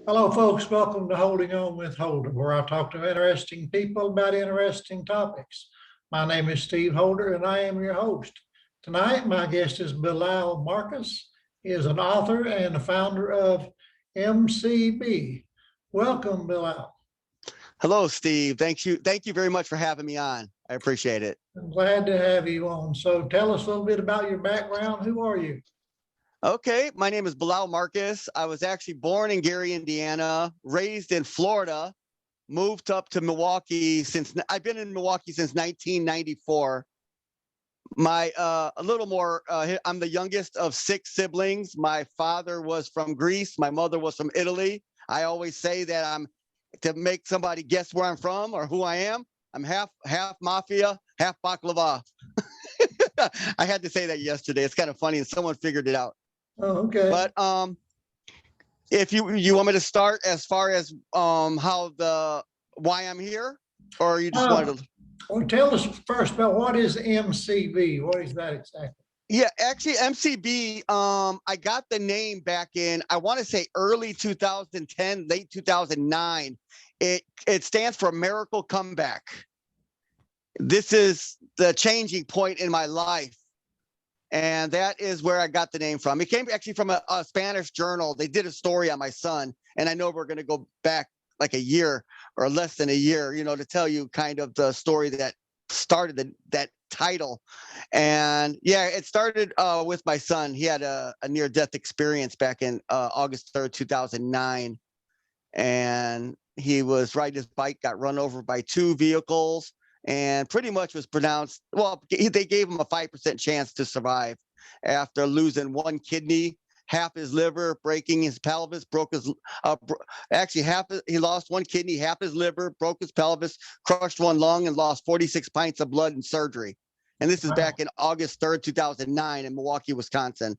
Hello, folks. Welcome to Holding On with Holder, where I talk to interesting people about interesting topics. My name is Steve Holder, and I am your host. Tonight, my guest is Bilal Markis. He is an author and the founder of MCB. Welcome, Bilal. Hello, Steve. Thank you. Thank you very much for having me on. I appreciate it. I'm glad to have you on. So tell us a little bit about your background. Who are you? Okay, my name is Bilal Markis. I was actually born in Gary, Indiana, raised in Florida, moved up to Milwaukee I've been in Milwaukee since 1994. I'm the youngest of 6 siblings. My father was from Greece. My mother was from Italy. I always say that to make somebody guess where I'm from or who I am. I'm half mafia, half baklava. I had to say that yesterday. It's kind of funny, and someone figured it out. Oh, okay. But if you want me to start as far as why I'm here, or you just wanted to. Well, tell us first about what is MCB? What is that exactly? Yeah, actually, MCB. I got the name back in, I want to say early 2010, late 2009. It stands for Miracle Comeback. This is the changing point in my life. And that is where I got the name from. It came actually from a Spanish journal. They did a story on my son. And I know we're going to go back like a year or less than a year, to tell you kind of the story that started that title. And yeah, it started with my son. He had a near-death experience back in August 3rd, 2009. And he was riding his bike, got run over by 2 vehicles, and pretty much was pronounced, they gave him a 5% chance to survive after losing 1 kidney, half his liver, breaking his pelvis, he lost 1 kidney, half his liver, broke his pelvis, crushed 1 lung, and lost 46 pints of blood in surgery. And this is back in August 3rd, 2009 in Milwaukee, Wisconsin.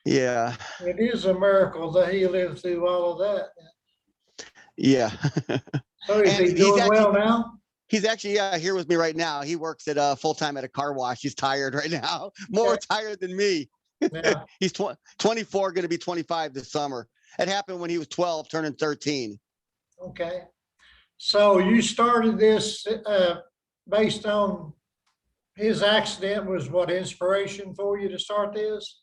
Yeah. It is a miracle that he lived through all of that. Yeah. So is he doing well now? He's actually here with me right now. He works at full-time at a car wash. He's tired right now, more tired than me. Yeah. He's 24, going to be 25 this summer. It happened when he was 12, turning 13. Okay. So you started this based on his accident was what inspiration for you to start this?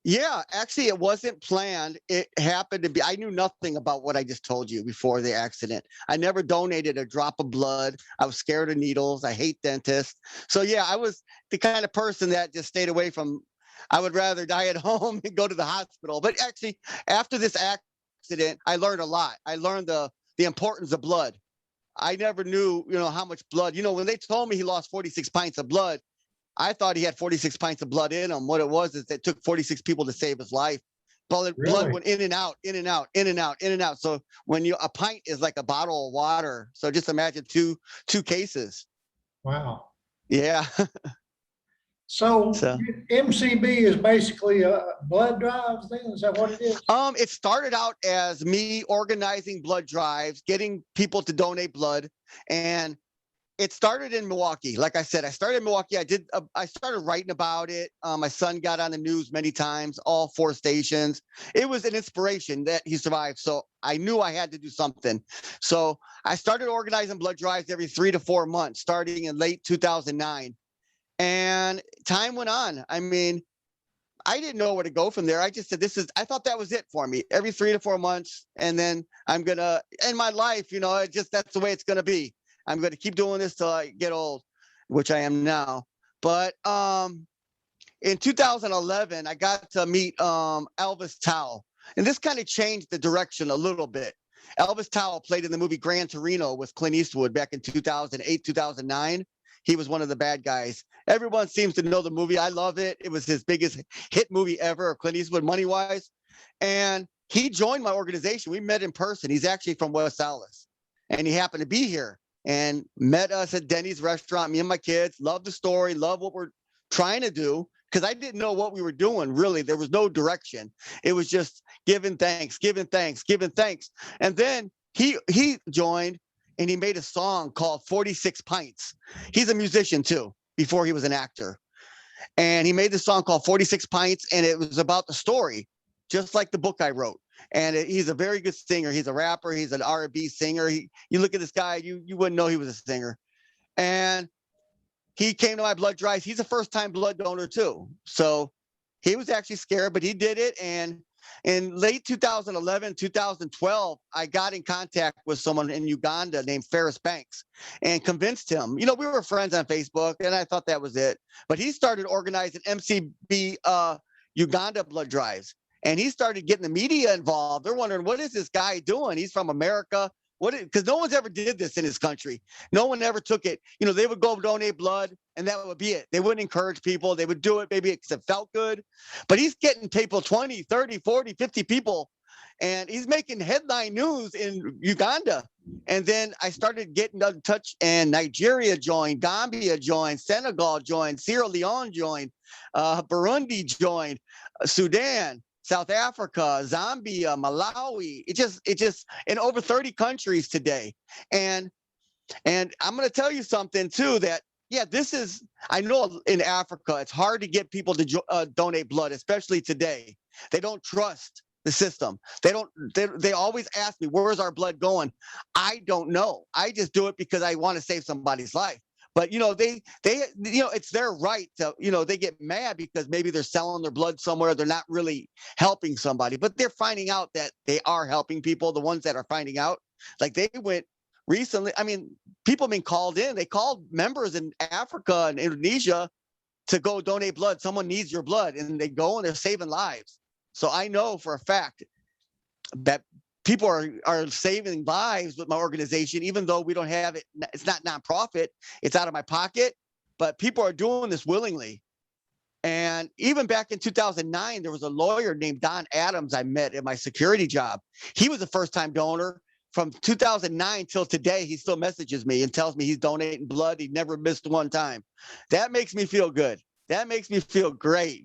Yeah, actually, it wasn't planned. It happened to be. I knew nothing about what I just told you before the accident. I never donated a drop of blood. I was scared of needles. I hate dentists. So yeah, I was the kind of person that just stayed away from. I would rather die at home and go to the hospital. But actually, after this accident, I learned a lot. I learned the importance of blood. I never knew, how much blood. When they told me he lost 46 pints of blood, I thought he had 46 pints of blood in him. What it was is it took 46 people to save his life. Blood went in and out, in and out, in and out, in and out. So a pint is like a bottle of water. So just imagine two cases. Wow. Yeah. So MCB is basically a blood drives then? Is that what it is? It started out as me organizing blood drives, getting people to donate blood, and it started in Milwaukee. Like I said, I started in Milwaukee. I started writing about it. My son got on the news many times, all 4 stations. It was an inspiration that he survived. So I knew I had to do something. So I started organizing blood drives every 3 to 4 months, starting in late 2009. And time went on. I mean, I didn't know where to go from there. I just said, I thought that was it for me, every 3 to 4 months. And then I'm going to, in my life, that's the way it's going to be. I'm going to keep doing this till I get old, which I am now. But in 2011, I got to meet Elvis Towell. And this kind of changed the direction a little bit. Elvis Towell played in the movie Gran Torino with Clint Eastwood back in 2008, 2009. He was one of the bad guys. Everyone seems to know the movie. I love it. It was his biggest hit movie ever, Clint Eastwood, money-wise. And he joined my organization. We met in person. He's actually from West Allis. And he happened to be here and met us at Denny's restaurant, me and my kids. Love the story, love what we're trying to do, because I didn't know what we were doing, really. There was no direction. It was just giving thanks, giving thanks, giving thanks. And then he joined, and he made a song called 46 Pints. He's a musician, too, before he was an actor. And he made this song called 46 Pints, and it was about the story. just like the book I wrote. And he's a very good singer. He's a rapper. He's an R&B singer. You look at this guy, you wouldn't know he was a singer. And he came to my blood drives. He's a first-time blood donor too. So he was actually scared, but he did it. And in late 2011, 2012, I got in contact with someone in Uganda named Ferris Banks and convinced him. We were friends on Facebook, and I thought that was it. But he started organizing MCB Uganda blood drives. And he started getting the media involved. They're wondering, what is this guy doing? He's from America. Because no one's ever did this in his country. No one ever took it. They would go donate blood and that would be it. They wouldn't encourage people. They would do it maybe because it felt good. But he's getting people 20, 30, 40, 50 people. And he's making headline news in Uganda. And then I started getting in touch, and Nigeria joined, Gambia joined, Senegal joined, Sierra Leone joined, Burundi joined, Sudan, South Africa, Zambia, Malawi. It just in over 30 countries today. And I'm going to tell you something too, that I know in Africa, it's hard to get people to donate blood, especially today. They don't trust the system. They always ask me, where's our blood going? I don't know. I just do it because I want to save somebody's life. But it's their right to, they get mad because maybe they're selling their blood somewhere. They're not really helping somebody, but they're finding out that they are helping people. The ones that are finding out, like they went recently. I mean, people have been called in. They called members in Africa and Indonesia to go donate blood. Someone needs your blood, and they go and they're saving lives. So I know for a fact that people are saving lives with my organization, even though we don't have it. It's not nonprofit. It's out of my pocket, but people are doing this willingly. And even back in 2009, there was a lawyer named Don Adams I met at my security job. He was a first-time donor. From 2009 till today, he still messages me and tells me he's donating blood. He never missed one time. That makes me feel good. That makes me feel great,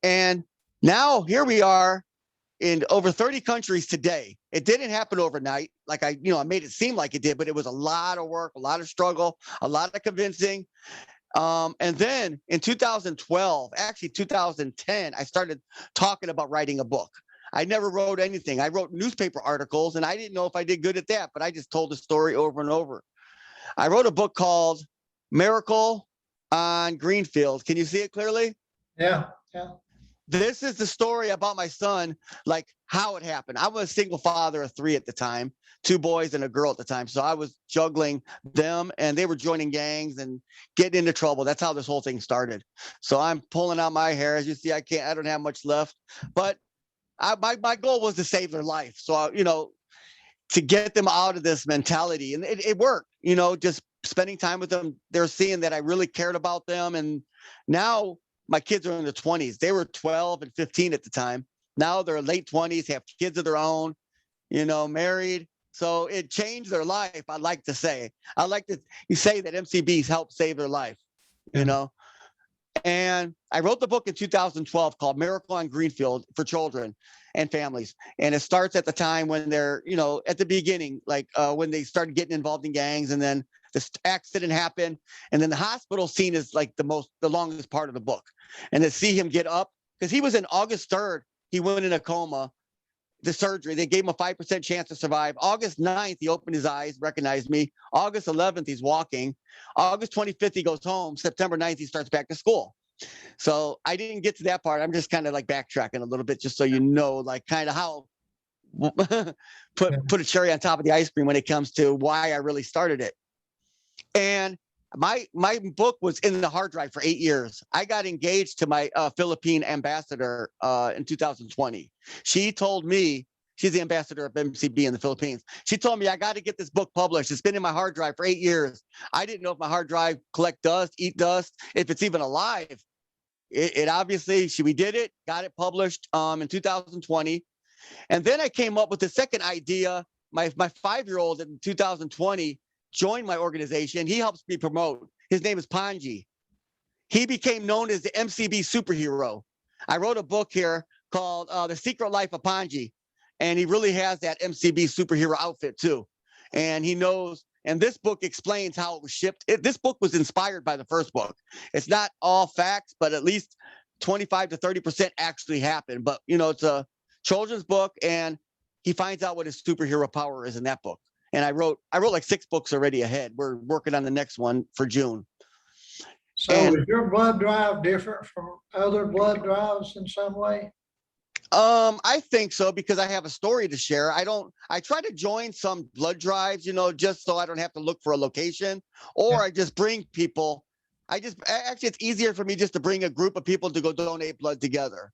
and now here we are in over 30 countries today. It didn't happen overnight. Like I made it seem like it did, but it was a lot of work, a lot of struggle, a lot of convincing. And then in 2012, actually 2010, I started talking about writing a book. I never wrote anything. I wrote newspaper articles, and I didn't know if I did good at that, but I just told the story over and over. I wrote a book called Miracle on Greenfield. Can you see it clearly? Yeah. This is the story about my son, like how it happened. I was a single father of 3 at the time, 2 boys and a girl at the time. So I was juggling them, and they were joining gangs and getting into trouble. That's how this whole thing started. So I'm pulling out my hair. As you see, I don't have much left, but my goal was to save their life. So, to get them out of this mentality, and it worked, just spending time with them. They're seeing that I really cared about them. And now my kids are in their 20s. They were 12 and 15 at the time. Now they're late 20s, have kids of their own, married. So it changed their life. I like to say you say that MCB's helped save their life, And I wrote the book in 2012 called Miracle on Greenfield for children and families. And it starts at the time when they're, at the beginning, like when they started getting involved in gangs, and then this accident happened. And then the hospital scene is like the longest part of the book. And to see him get up, because he was in August 3rd, he went in a coma, the surgery. They gave him a 5% chance to survive. August 9th, he opened his eyes, recognized me. August 11th, he's walking. August 25th, he goes home. September 9th, he starts back to school. So I didn't get to that part. I'm just kind of like backtracking a little bit, just so you know, like kind of how put a cherry on top of the ice cream when it comes to why I really started it. And my book was in the hard drive for 8 years. I got engaged to my Philippine ambassador in 2020. She told me, she's the ambassador of MCB in the Philippines. She told me, I got to get this book published. It's been in my hard drive for 8 years. I didn't know if my hard drive collect dust, eat dust, if it's even alive. It obviously, we did it, got it published in 2020. And then I came up with the second idea. My 5-year-old in 2020 joined my organization. He helps me promote. His name is Panji. He became known as the MCB superhero. I wrote a book here called The Secret Life of Panji. And he really has that MCB superhero outfit too. And he knows, and this book explains how it was shipped. This book was inspired by the first book. It's not all facts, but at least 25 to 30% actually happen. But, you know, it's a children's book, and he finds out what his superhero power is in that book. And I wrote like 6 books already ahead. We're working on the next one for June. So And is your blood drive different from other blood drives in some way? I think so, because I have a story to share. I try to join some blood drives, you know, just so I don't have to look for a location, or I just bring people. Actually, it's easier for me just to bring a group of people to go donate blood together.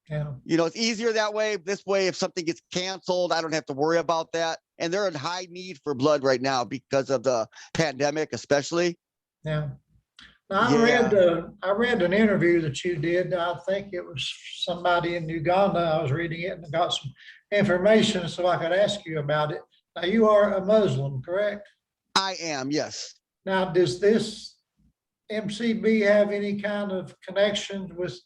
Yeah. You know, it's easier that way. This way, if something gets canceled, I don't have to worry about that. And they're in high need for blood right now because of the pandemic, especially. Yeah. Now, Yeah. I read an interview that you did. I think it was somebody in Uganda. I was reading it and I got some information so I could ask you about it. Now, you are a Muslim, correct? I am, yes. Now, does this MCB have any kind of connections with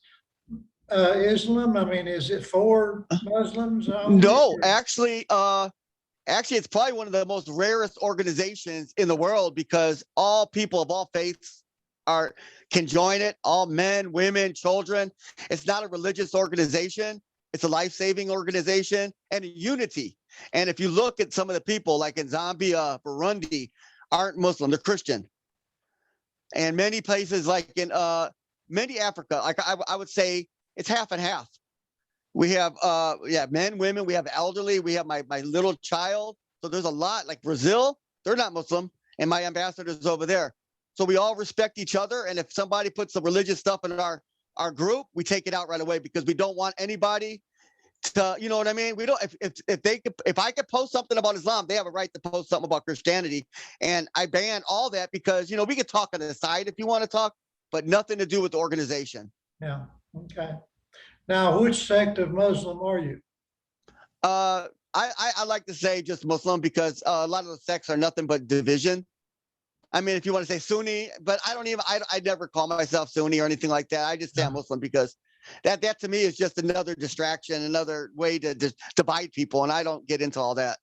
Islam? I mean, is it for Muslims only? No, actually, it's probably one of the most rarest organizations in the world, because all people of all faiths can join it. All men, women, children. It's not a religious organization. It's a life-saving organization and a unity. And if you look at some of the people, like in Zambia, Burundi, aren't Muslim, they're Christian. And many places, like in many Africa, like I would say it's half and half. We have men, women, we have elderly, we have my little child. So there's a lot. Like Brazil, they're not Muslim, and my ambassador's over there. So we all respect each other. And if somebody puts some religious stuff in our group, we take it out right away, because we don't want anybody to, you know what I mean? We don't, if I could post something about Islam, they have a right to post something about Christianity. And I ban all that, because, you know, we could talk on the side if you want to talk, but nothing to do with the organization. Yeah. Okay. Now, which sect of Muslim are you? I like to say just Muslim, because a lot of the sects are nothing but division. I mean, if you want to say Sunni, but I never call myself Sunni or anything like that. I just say I'm Muslim, because that to me is just another distraction, another way to divide people. And I don't get into all that.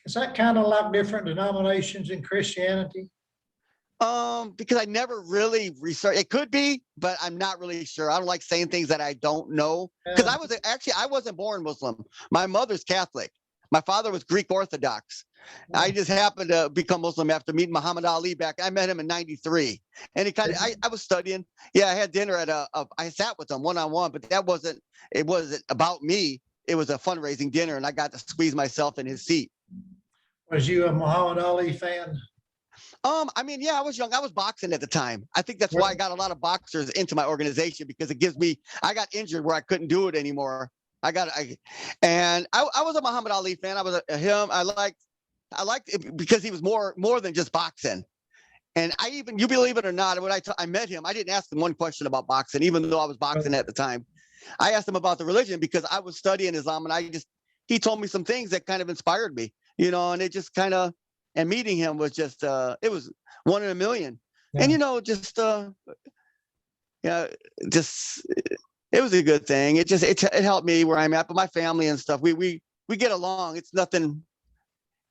Is that kind of like different denominations in Christianity? Because I never really researched. It could be, but I'm not really sure. I don't like saying things that I don't know, because I wasn't born Muslim. My mother's Catholic. My father was Greek Orthodox. I just happened to become Muslim after meeting Muhammad Ali back. I met him in '93, and I was studying. Yeah, I had dinner at I sat with him one-on-one, but it wasn't about me. It was a fundraising dinner, and I got to squeeze myself in his seat. Was you a Muhammad Ali fan? I mean, yeah, I was young. I was boxing at the time. I think that's why I got a lot of boxers into my organization, because I got injured where I couldn't do it anymore. I was a Muhammad Ali fan. I was him. I liked it because he was more than just boxing. And you believe it or not, when I met him, I didn't ask him one question about boxing, even though I was boxing at the time. I asked him about the religion, because I was studying Islam, and he told me some things that kind of inspired me, you know, and it just kind of, and meeting him was just, it was one in a million. Yeah. And, you know, it was a good thing. It helped me where I'm at, but my family and stuff, we get along. It's nothing,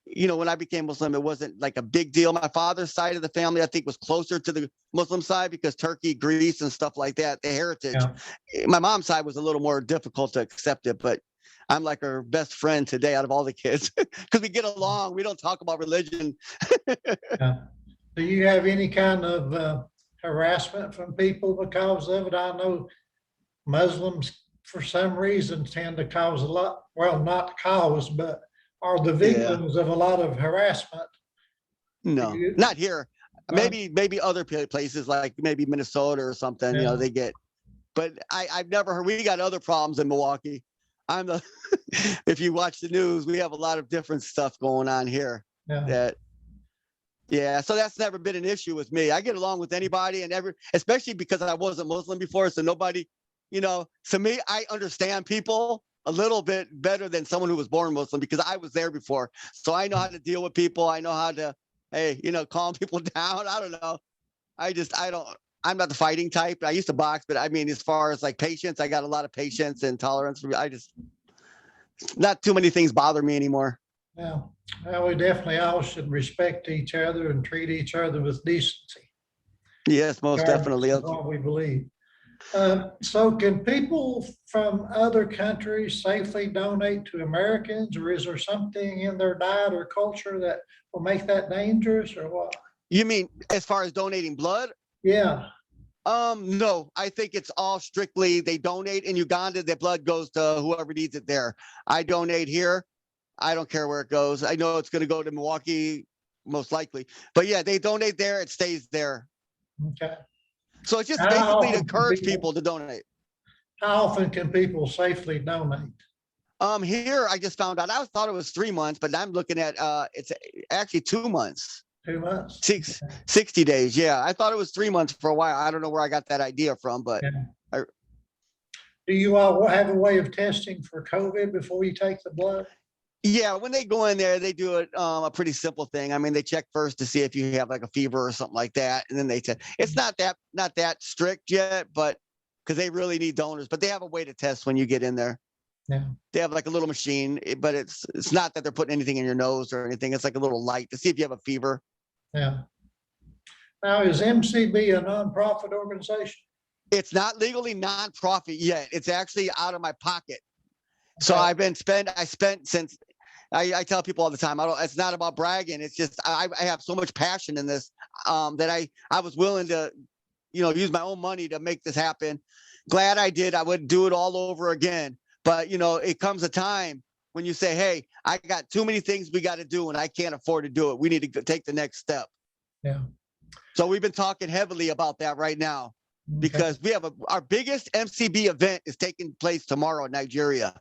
you know, when I became Muslim, it wasn't like a big deal. My father's side of the family, I think, was closer to the Muslim side, because Turkey, Greece, and stuff like that, the heritage. Yeah. My mom's side was a little more difficult to accept it, but I'm like her best friend today out of all the kids, because we get along. We don't talk about religion. Yeah. Do you have any kind of harassment from people because of it? I know Muslims, for some reason, tend to cause a lot, well, not cause, but are the victims of a lot of harassment. No, not here. Maybe other places, like maybe Minnesota or something, you know, they get, but I've never heard. We got other problems in Milwaukee. If you watch the news, we have a lot of different stuff going on here. So that's never been an issue with me. I get along with anybody and especially because I wasn't Muslim before. So nobody, you know, to me, I understand people a little bit better than someone who was born Muslim, because I was there before. So I know how to deal with people. I know how to, calm people down. I don't know. I'm not the fighting type. I used to box, but I mean, as far as like patience, I got a lot of patience and tolerance. Not too many things bother me anymore. Yeah. Well, we definitely all should respect each other and treat each other with decency. Yes, most definitely. That's what we believe. So can people from other countries safely donate to Americans, or is there something in their diet or culture that will make that dangerous, or what? You mean as far as donating blood? Yeah, No, I think it's all strictly they donate in Uganda, their blood goes to whoever needs it there. I donate here. I don't care where it goes. I know it's going to go to Milwaukee, most likely. But yeah, they donate there, it stays there. okay. So it's just How basically to often can encourage people, people to donate. how often can people safely donate? Here I just found out. I thought it was 3 months, but I'm looking at it's actually 2 months. 2 months? Six, Okay. 60 days. Yeah. I thought it was 3 months for a while. I don't know where I got that idea from, but Yeah. I, Do you all have a way of testing for COVID before you take the blood? yeah, when they go in there, they do it a pretty simple thing. I mean, they check first to see if you have like a fever or something like that, and then they test. It's not that strict yet, but because they really need donors, but they have a way to test when you get in there. Yeah, They have like a little machine, but it's not that they're putting anything in your nose or anything. It's like a little light to see if you have a fever. yeah. Now, is MCB a nonprofit organization? It's not legally nonprofit yet. It's actually out of my pocket. So Okay. I spent since I tell people all the time, it's not about bragging. It's just, I have so much passion in this, that I was willing to, use my own money to make this happen. Glad I did. I would do it all over again. But, it comes a time when you say, hey, I got too many things we got to do and I can't afford to do it. We need to take the next step. Yeah. So we've been talking heavily about that right now, Okay. because we have our biggest MCB event is taking place tomorrow in Nigeria.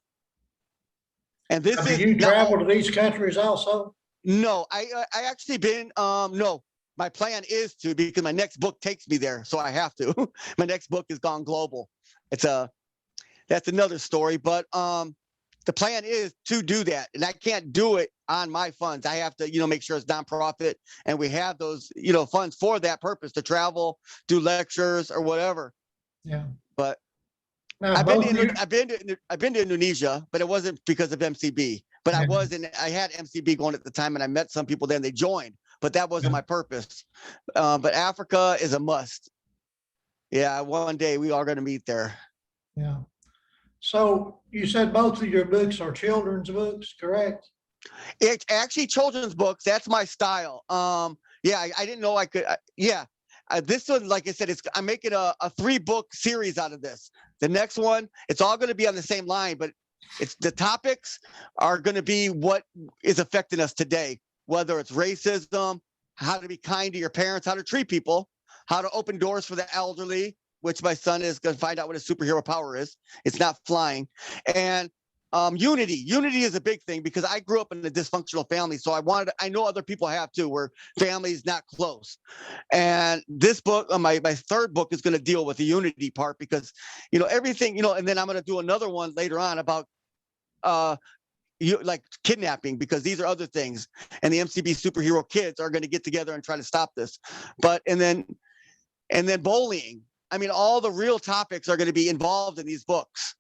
And this Now, do is you travel to these countries also? no, I actually been no. My plan is to, because my next book takes me there, so I have to. My next book is gone global. That's another story, but the plan is to do that, and I can't do it on my funds. I have to, make sure it's nonprofit, and we have those, funds for that purpose to travel, do lectures or whatever. Yeah. But Now, I've been both of to you, I've been to Indonesia, but it wasn't because of MCB. But Yeah. I had MCB going at the time, and I met some people there, and they joined. But that wasn't Yeah. my purpose. But Africa is a must. Yeah, one day we are going to meet there. Yeah. So you said both of your books are children's books, correct? It's actually children's books. That's my style. Yeah, I didn't know I could. Yeah, this one, like I said, I'm making a 3-book series out of this. The next one, it's all going to be on the same line, but it's the topics are going to be what is affecting us today, whether it's racism, how to be kind to your parents, how to treat people, how to open doors for the elderly, which my son is going to find out what his superhero power is. It's not flying. And unity. Unity is a big thing because I grew up in a dysfunctional family. So I know other people have too, where family's not close. And this book, my 3rd book, is going to deal with the unity part because, everything, and then I'm going to do another one later on about like kidnapping, because these are other things. And the MCB superhero kids are going to get together and try to stop this. And then bullying. I mean, all the real topics are going to be involved in these books,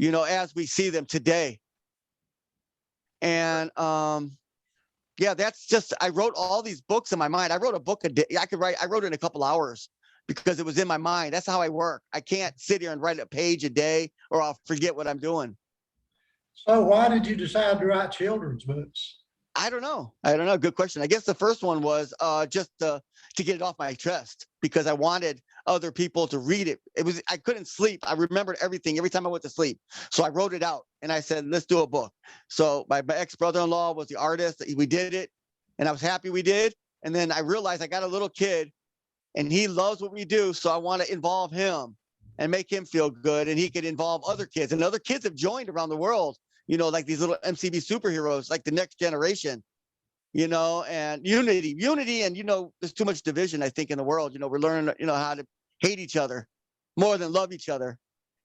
as we see them today. And yeah, that's just, I wrote all these books in my mind. I wrote a book a day. I wrote it in a couple hours because it was in my mind. That's how I work. I can't sit here and write a page a day or I'll forget what I'm doing. So why did you decide to write children's books? I don't know. Good question. I guess the first one was just to get it off my chest because I wanted other people to read it. I couldn't sleep. I remembered everything every time I went to sleep. So I wrote it out and I said, let's do a book. So my ex-brother-in-law was the artist. We did it and I was happy we did. And then I realized I got a little kid and he loves what we do. So I want to involve him and make him feel good, and he could involve other kids, and other kids have joined around the world. Like these little MCB superheroes, like the next generation, and unity. And, there's too much division, I think, in the world. We're learning, how to hate each other more than love each other.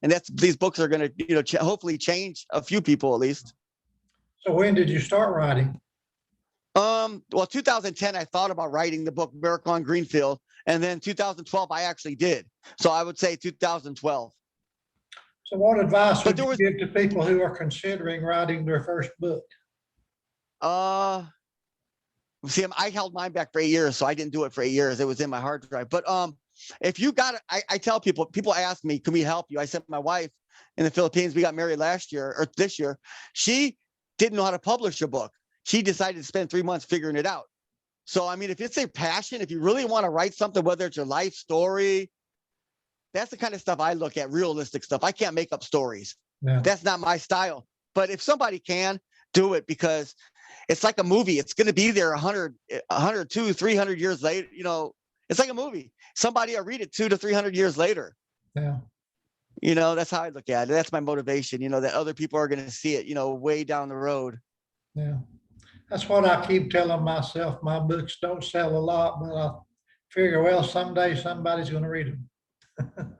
And these books are going to, hopefully change a few people at least. So when did you start writing? Well, 2010, I thought about writing the book Miracle on Greenfield. And then 2012, I actually did. So I would say 2012. So what advice would you give to people who are considering writing their first book? See, I held mine back for 8 years, so I didn't do it for 8 years. It was in my hard drive. But if you got it, I tell people ask me, can we help you? I said, my wife in the Philippines, we got married last year or this year. She didn't know how to publish a book. She decided to spend 3 months figuring it out. So, I mean, if it's a passion, if you really want to write something, whether it's your life story, that's the kind of stuff I look at, realistic stuff. I can't make up stories. Yeah. That's not my style. But if somebody can, do it, because it's like a movie. It's going to be there 100, 200, 300 years later. You know, it's like a movie. Somebody will read it 200 to 300 years later. Yeah. You know, that's how I look at it. That's my motivation, you know, that other people are going to see it, you know, way down the road. Yeah. That's what I keep telling myself. My books don't sell a lot, but I figure, well, someday somebody's going to read them.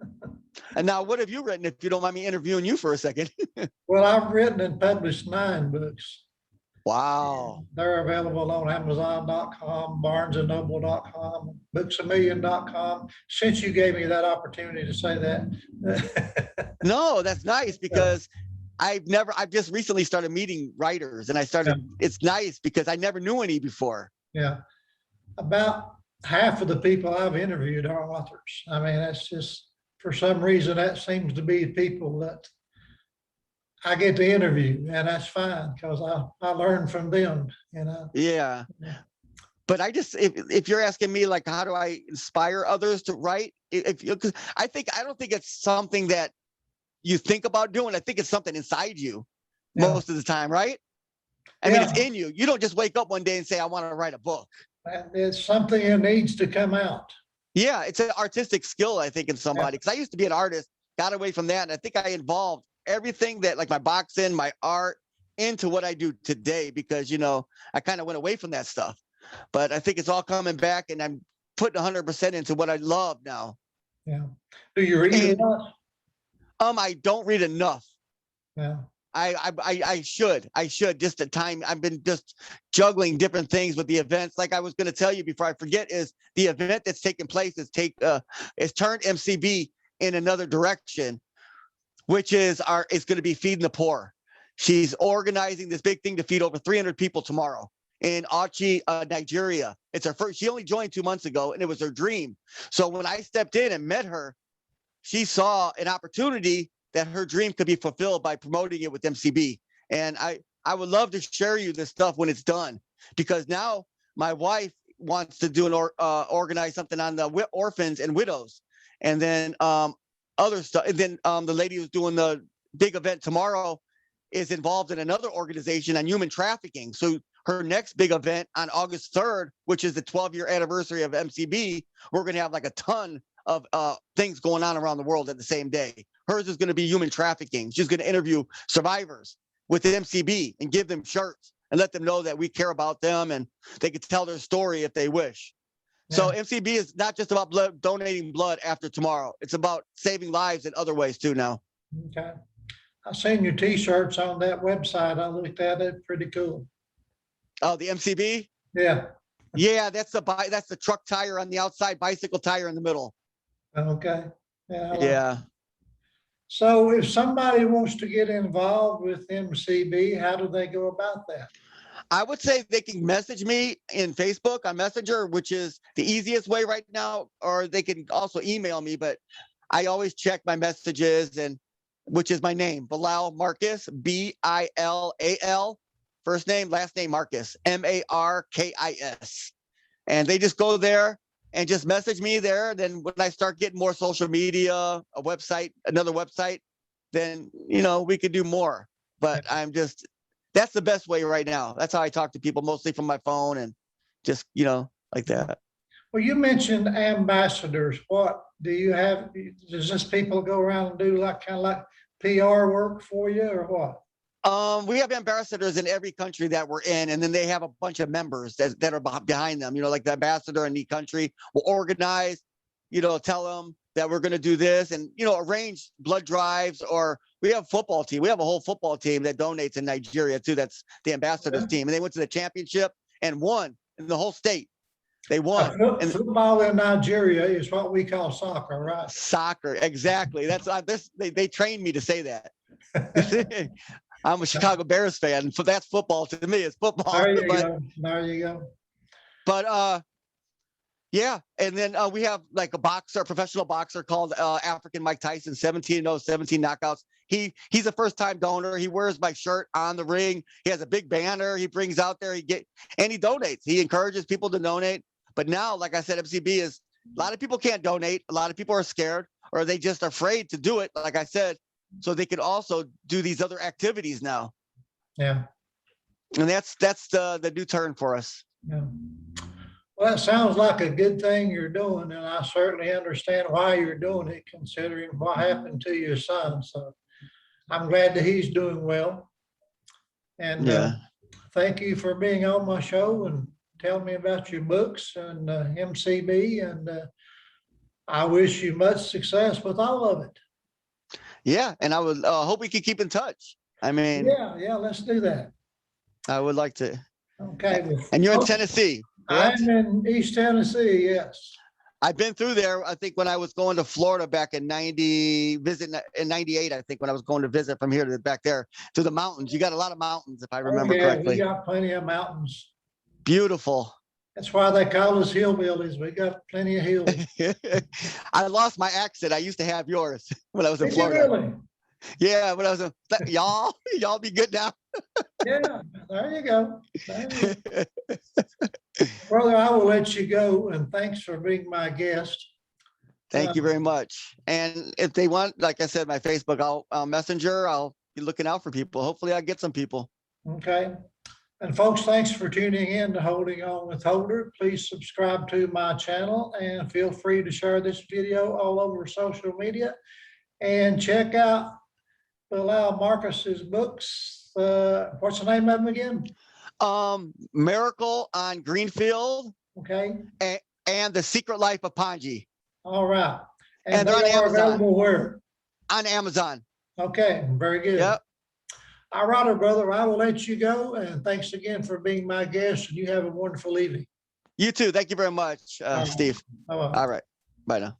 And now, what have you written, if you don't mind me interviewing you for a second? Well, I've written and published 9 books. Wow. They're available on Amazon.com, BarnesandNoble.com, BooksAMillion.com. Since you gave me that opportunity to say that. No, that's nice, because I've just recently started meeting writers, and it's nice because I never knew any before. Yeah. About half of the people I've interviewed are authors. I mean, that's just, for some reason, that seems to be people that I get to interview, and that's fine, because I learn from them, you know. Yeah. But if you're asking me, like, how do I inspire others to write? Because I don't think it's something that you think about doing. I think it's something inside you most of the time, right? I mean, it's in you. You don't just wake up one day and say, I want to write a book. It's something that needs to come out. Yeah, it's an artistic skill, I think, in somebody. Because I used to be an artist, got away from that, and I think I involved everything that, like my boxing, my art, into what I do today, because, you know, I kind of went away from that stuff. But I think it's all coming back, and I'm putting 100% into what I love now. Yeah. Do you read enough? I don't read enough. Yeah. I should just the time. I've been just juggling different things with the events. Like I was going to tell you before I forget, is the event that's taking place is turned MCB in another direction, which is it's going to be feeding the poor. She's organizing this big thing to feed over 300 people tomorrow in Auchi, Nigeria. It's her first. She only joined 2 months ago, and it was her dream. So when I stepped in and met her, she saw an opportunity that her dream could be fulfilled by promoting it with MCB. And I would love to share you this stuff when it's done, because now my wife wants to do organize something on the orphans and widows, and then other stuff. And then the lady who's doing the big event tomorrow is involved in another organization on human trafficking. So her next big event on August 3rd, which is the 12-year anniversary of MCB, we're going to have like a ton of things going on around the world at the same day. Hers is going to be human trafficking. She's going to interview survivors with the MCB and give them shirts and let them know that we care about them, and they can tell their story if they wish. Yeah. So MCB is not just about donating blood after tomorrow. It's about saving lives in other ways too now. Okay. I've seen your T-shirts on that website. I looked at it. Pretty cool. Oh, the MCB? Yeah. Yeah, that's the truck tire on the outside, bicycle tire in the middle. Okay. Yeah. So if somebody wants to get involved with MCB, how do they go about that? I would say they can message me in Facebook on Messenger, which is the easiest way right now, or they can also email me, but I always check my messages, and which is my name, Bilal Markis, Bilal, first name, last name Markis, Markis. And they just go there and just message me there. Then when I start getting more social media, a website, another website, then, you know, we could do more. But that's the best way right now. That's how I talk to people, mostly from my phone, and just, you know, like that. Well, you mentioned ambassadors. What do you have? Does this people go around and do kind of like PR work for you, or what? We have ambassadors in every country that we're in, and then they have a bunch of members that are behind them. You know, like the ambassador in each country will organize, you know, tell them that we're going to do this, and, you know, arrange blood drives. Or we have a football team. We have a whole football team that donates in Nigeria too. That's the ambassadors team, and they went to the championship and won in the whole state. They won. Football in Nigeria is what we call soccer, right? Soccer, exactly. That's they trained me to say that. I'm a Chicago Bears fan, so that's football to me. It's football. There you go. There you go. But Yeah, and then we have like a professional boxer called African Mike Tyson, 17-0, 17 knockouts. He's a first-time donor. He wears my shirt on the ring. He has a big banner he brings out there. He donates. He encourages people to donate. But now, like I said, MCB is a lot of people can't donate. A lot of people are scared or they just afraid to do it. Like I said, so they could also do these other activities now. Yeah. And that's the new turn for us. Yeah. Well, it sounds like a good thing you're doing, and I certainly understand why you're doing it, considering what happened to your son. So I'm glad that he's doing well. And Yeah. thank you for being on my show and telling me about your books and MCB. And I wish you much success with all of it. Yeah, and I would hope we could keep in touch. I mean, yeah, let's do that. I would like to. Okay. Well, And you're in Tennessee, correct? I'm in East Tennessee, yes. I've been through there. I think when I was going to Florida back in 98, I think when I was going to visit from here to back there to the mountains. You got a lot of mountains, if I remember correctly. We got plenty of mountains. Beautiful. That's why they call us hillbillies. We got plenty of hills. I lost my accent. I used to have yours when I was in Did you Florida. really? Yeah, when I was in y'all be good now. Yeah, there you go. There you go. Brother, I will let you go, and thanks for being my guest. Thank you very much. And if they want, like I said, my Facebook, I'll messenger. I'll be looking out for people. Hopefully I get some people. Okay. And folks, thanks for tuning in to Holding On with Holder. Please subscribe to my channel and feel free to share this video all over social media. And check out Bilal Markis's books. What's the name of them again? Miracle on Greenfield. Okay. And The Secret Life of Panji. All right. And they're on they are Amazon. available where? On Amazon. Okay, very good. Yep. All right, brother, I will let you go. And thanks again for being my guest. And you have a wonderful evening. You too. Thank you very much, Steve. Bye-bye. All right. Bye now.